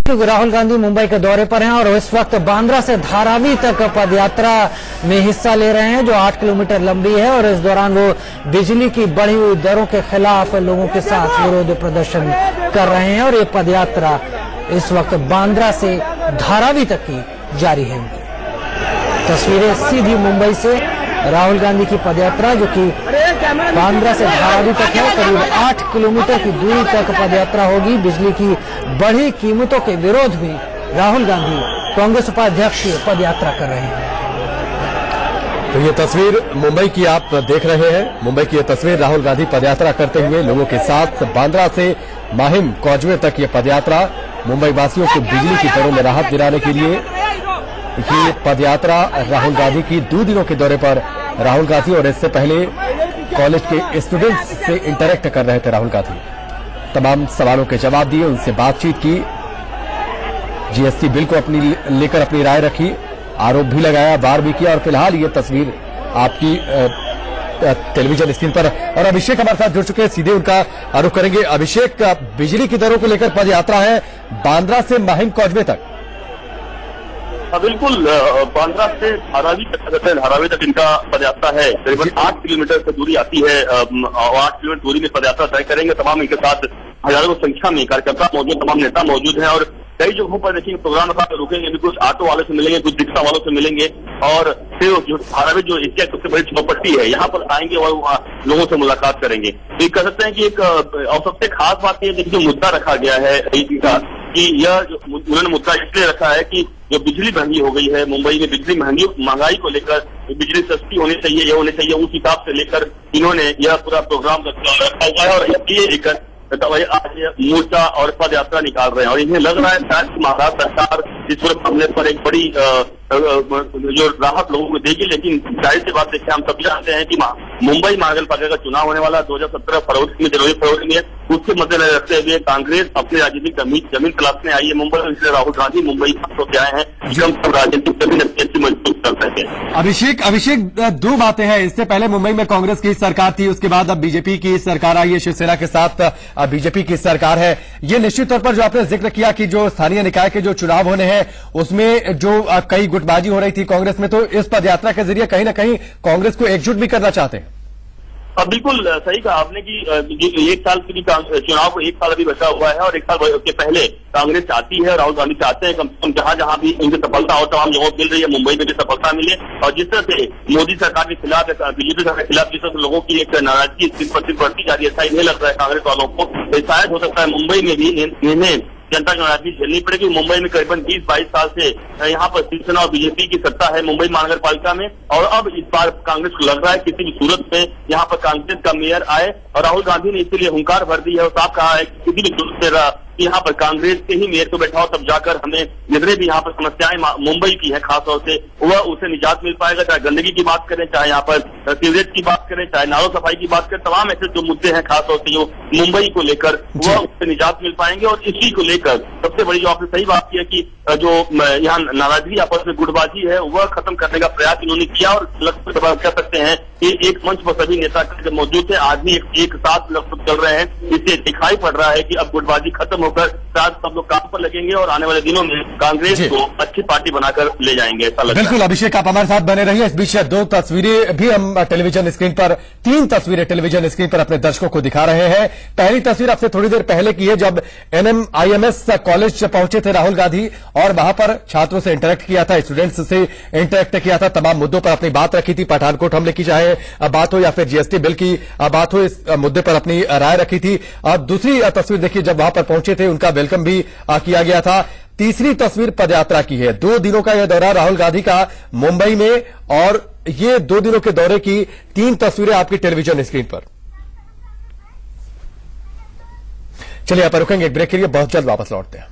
राहुल गांधी मुंबई के दौरे पर हैं और इस वक्त बांद्रा से धारावी तक पदयात्रा में हिस्सा ले रहे हैं जो 8 किलोमीटर लंबी है और इस दौरान वो बिजली की बढ़ी हुई दरों के खिलाफ लोगों के साथ विरोध प्रदर्शन कर रहे हैं और ये पदयात्रा इस वक्त बांद्रा से धारावी तक की जारी है। तस्वीरें सीधी मुंबई से राहुल गांधी की पदयात्रा जो कि बांद्रा से धारावी तक है, करीब 8 किलोमीटर की दूरी तक पदयात्रा होगी। बिजली की बढ़ी कीमतों के विरोध में राहुल गांधी कांग्रेस उपाध्यक्ष पदयात्रा कर रहे हैं। तो ये तस्वीर मुंबई की आप देख रहे हैं। मुंबई की ये तस्वीर राहुल गांधी पदयात्रा करते हुए लोगों के साथ बांद्रा से माहिम कॉजवे तक ये पदयात्रा मुंबई वासियों को बिजली की दरों में राहत दिलाने के लिए ये पदयात्रा राहुल गांधी की 2 दिनों के दौरे पर राहुल गांधी और इससे पहले कॉलेज के स्टूडेंट्स से इंटरेक्ट कर रहे थे। राहुल गांधी तमाम सवालों के जवाब दिए, उनसे बातचीत की, जीएसटी बिल को लेकर अपनी राय रखी, आरोप भी लगाया, वार भी किया और फिलहाल ये तस्वीर आपकी टेलीविजन स्क्रीन पर। और अभिषेक हमारे साथ जुड़ चुके हैं, सीधे उनका आरोप करेंगे। अभिषेक, बिजली की दरों को लेकर पदयात्रा है बांद्रा से माहिम कॉजवे तक। बिल्कुल, बांद्रा से धारावी तक इनका पदयात्रा है। करीबन 8 किलोमीटर से दूरी आती है और 8 किलोमीटर दूरी में पदयात्रा तय करेंगे। तमाम इनके साथ हजारों की संख्या में कार्यकर्ता मौजूद, तमाम नेता मौजूद हैं और कई जगहों पर देखिए प्रोग्राम रुकेंगे भी, कुछ ऑटो वालों से मिलेंगे, कुछ रिक्शा वालों से मिलेंगे और फिर जो धारावी जो एशिया की सबसे बड़ी चौपट्टी है यहाँ पर आएंगे और लोगों से मुलाकात करेंगे। तो ये कह सकते हैं कि एक और सबसे खास बात यह जो मुद्दा रखा गया है कि यह जो उन्होंने मुद्दा इसलिए रखा है कि जो बिजली महंगी हो गई है मुंबई में, बिजली महंगाई को लेकर बिजली सस्ती होनी चाहिए, यह होनी चाहिए, उस हिसाब से लेकर इन्होंने यह पूरा प्रोग्राम रखा हुआ है और इसलिए लेकर आज मोर्चा और पदयात्रा निकाल रहे हैं। और इन्हें लग रहा है शायद महाराष्ट्र सरकार इस पूरे मामले पर एक बड़ी जो राहत लोगों को देगी, लेकिन जाहिर सी बात देखिए हम सभी जानते हैं कि मुंबई महानगर पालिका का चुनाव होने वाला 2017 जनवरी फरवरी में, उसके मद्देनजर रखते हुए कांग्रेस अपनी राजनीतिक जमीन तलाशने आई है मुंबई, इसलिए राहुल गांधी मुंबई होकर आए हैं हम सब राजनीतिक जमीन अच्छी मजबूत कर सके। अभिषेक, 2 बातें हैं। इससे पहले मुंबई में कांग्रेस की सरकार थी, उसके बाद अब बीजेपी की सरकार आई है, शिवसेना के साथ बीजेपी की सरकार है। ये निश्चित तौर पर जो आपने जिक्र किया कि जो स्थानीय निकाय के जो चुनाव होने हैं उसमें जो कई गुटबाजी हो रही थी कांग्रेस में, तो इस पदयात्रा के जरिए कहीं ना कहीं कांग्रेस को एकजुट भी करना चाहते हैं। बिल्कुल सही कहा आपने कि 1 साल की चुनाव को 1 साल अभी बचा हुआ है और 1 साल के पहले कांग्रेस चाहती है, राहुल गांधी चाहते हैं कम से कम जहां भी इनकी सफलता हो तमाम जगहों मिल रही है, मुंबई में भी सफलता मिले। और जिस तरह से मोदी सरकार के खिलाफ, बीजेपी सरकार के खिलाफ जिस तरह से लोगों की एक नाराजगी दिन पर दिन बढ़ती जा रही है, ऐसा इन्हें लग रहा है कांग्रेस वालों को, तो शायद हो सकता है मुंबई में भी इन्हें जनता की नाराजगी झेलनी पड़ेगी। मुंबई में करीबन 20-22 साल से यहाँ पर शिवसेना और बीजेपी की सत्ता है मुंबई महानगर पालिका में और अब इस बार कांग्रेस को लग रहा है किसी भी सूरत में यहाँ पर कांग्रेस का मेयर आए और राहुल गांधी ने इसीलिए हुंकार भर दी है और साफ कहा है कि किसी भी सूरत से यहाँ पर कांग्रेस के ही मेयर को बैठाओ, तब जाकर हमें जितने भी यहाँ पर समस्याएं मुंबई की है खासतौर से वह उसे निजात मिल पाएगा। चाहे गंदगी की बात करें, चाहे यहाँ पर सीवरेज की बात करें, चाहे नालों सफाई की बात करें, तमाम ऐसे जो मुद्दे हैं खासतौर से जो मुंबई को लेकर वह उससे निजात मिल पाएंगे। और इसी को लेकर सबसे बड़ी जो आपने सही बात की है कि जो यहाँ नाराजगी आपस में गुटबाजी है वह खत्म करने का प्रयास इन्होंने किया और लगभग कह सकते हैं कि एक मंच पर सभी नेता मौजूद थे, आज भी एक साथ लगभग चल रहे हैं। इससे दिखाई पड़ रहा है कि अब गुटबाजी खत्म होकर साथ सब लोग काम पर लगेंगे और आने वाले दिनों में कांग्रेस को अच्छी पार्टी बनाकर ले जाएंगे, ऐसा लगता है। बिल्कुल अभिषेक, आप हमारे साथ बने रहिए। इस बीच 2 तस्वीरें भी हम टेलीविजन स्क्रीन पर, 3 तस्वीरें टेलीविजन स्क्रीन पर अपने दर्शकों को दिखा रहे हैं। पहली तस्वीर आपसे थोड़ी देर पहले की है जब NMIMS कॉलेज पहुंचे थे राहुल गांधी और वहां पर छात्रों से इंटरेक्ट किया था, स्टूडेंट्स से इंटरेक्ट किया था, तमाम मुद्दों पर अपनी बात रखी थी। पठानकोट हमले की चाहे बात हो या फिर जीएसटी बिल की बात हो, इस मुद्दे पर अपनी राय रखी थी। दूसरी तस्वीर देखिए जब वहां पर पहुंचे थे उनका वेलकम भी किया गया था। तीसरी तस्वीर पदयात्रा की है। 2 दिनों का यह दौरा राहुल गांधी का मुंबई में और ये 2 दिनों के दौरे की 3 तस्वीरें आपकी टेलीविजन स्क्रीन पर। चलिए आप रुकेंगे एक ब्रेक के लिए, बहुत जल्द वापस लौटते हैं।